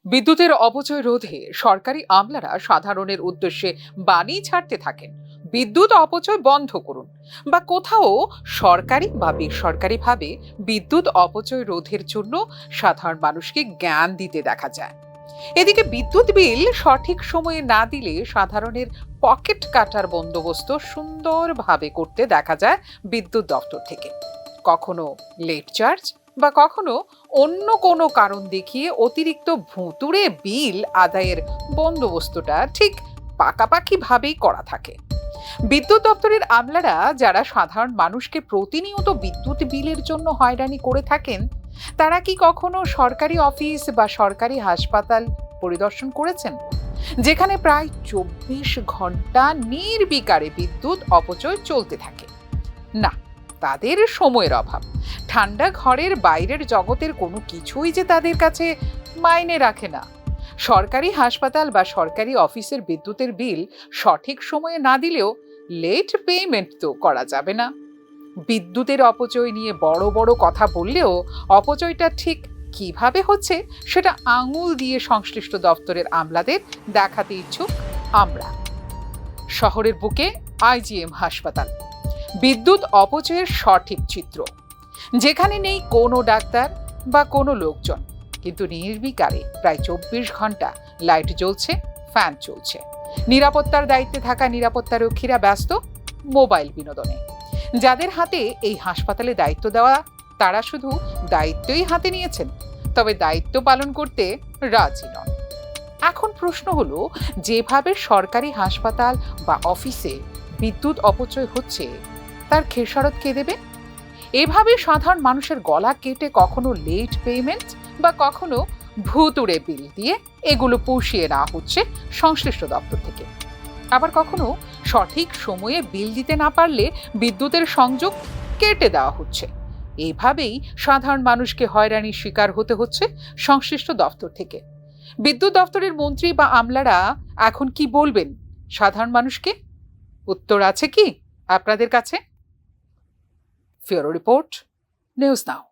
বিদ্যুতের অপচয় রোধে সরকারি আমলারা সাধারণের উদ্দেশ্যে বাণী ছাড়তে থাকেন, বিদ্যুৎ অপচয় বন্ধ করুন, বা কোথাও সরকারি বা বেসরকারিভাবে বিদ্যুৎ অপচয় রোধের জন্য সাধারণ মানুষকে জ্ঞান দিতে দেখা যায়। এদিকে বিদ্যুৎ বিল সঠিক সময়ে না দিলে সাধারণের পকেট কাটার বন্দোবস্ত সুন্দরভাবে করতে দেখা যায় বিদ্যুৎ দপ্তর থেকে। কখনো লেট চার্জ বা কখনো অন্য কোনো কারণ দেখিয়ে অতিরিক্ত ভুতুড়ে বিল আদায়ের বন্দোবস্তটা ঠিক পাকাপাকি ভাবেই করা থাকে। বিদ্যুৎ দপ্তরের আমলারা যারা সাধারণ মানুষকে প্রতিনিয়ত বিদ্যুৎ বিলের জন্য হয়রানি করে থাকেন, তারা কি কখনো সরকারি অফিস বা সরকারি হাসপাতাল পরিদর্শন করেছেন, যেখানে প্রায় 24 ঘন্টা নির্বিকারে বিদ্যুৎ অপচয় চলতে থাকে? না, তাদের সময়ের অভাব, ঠান্ডা ঘরের বাইরের জগতের কোনো কিছুই যে তাদের কাছে মাইনে রাখে না। সরকারি হাসপাতাল বা সরকারি অফিসের বিদ্যুতের বিল সঠিক সময়ে না দিলেও লেট পেমেন্ট তো করা যাবে না। বিদ্যুতের অপচয় নিয়ে বড় বড় কথা বললেও অপচয়টা ঠিক কিভাবে হচ্ছে সেটা আঙুল দিয়ে সংশ্লিষ্ট দপ্তরের আমলাদের দেখাতে ইচ্ছুক আমরা। শহরের বুকে আইজিএম হাসপাতাল, বিদ্যুৎ অপচয়ের সঠিক চিত্র, যেখানে নেই কোনো ডাক্তার বা কোনো লোকজন, কিন্তু নির্বিকারে প্রায় 24 ঘন্টা লাইট জ্বলছে, ফ্যান চলছে। নিরাপত্তার দায়িত্বে থাকা নিরাপত্তারক্ষীরা ব্যস্ত মোবাইল বিনোদনে। যাদের হাতে এই হাসপাতালে দায়িত্ব দেওয়া, তারা শুধু দায়িত্বই হাতে নিয়েছেন, তবে দায়িত্ব পালন করতে রাজি নন। এখন প্রশ্ন হলো, যেভাবে সরকারি হাসপাতাল বা অফিসে বিদ্যুৎ অপচয় হচ্ছে, তার খেসারত কে দেবে? এভাবে সাধারণ মানুষের গলা কেটে কখনো লেট পেমেন্ট বা কখনো ভুতুড়ে বিল দিয়ে এগুলো পুষিয়ে নেওয়া হচ্ছে সংশ্লিষ্ট দপ্তর থেকে। আবার কখনো সঠিক সময়ে বিল দিতে না পারলে বিদ্যুতের সংযোগ কেটে দেওয়া হচ্ছে। এভাবেই সাধারণ মানুষকে হয়রানির শিকার হতে হচ্ছে সংশ্লিষ্ট দপ্তর থেকে। বিদ্যুৎ দপ্তরের মন্ত্রী বা আমলারা এখন কি বলবেন সাধারণ মানুষকে? উত্তর আছে কি আপনাদের কাছে? ফিওরো রিপোর্ট, নিউজ নাও।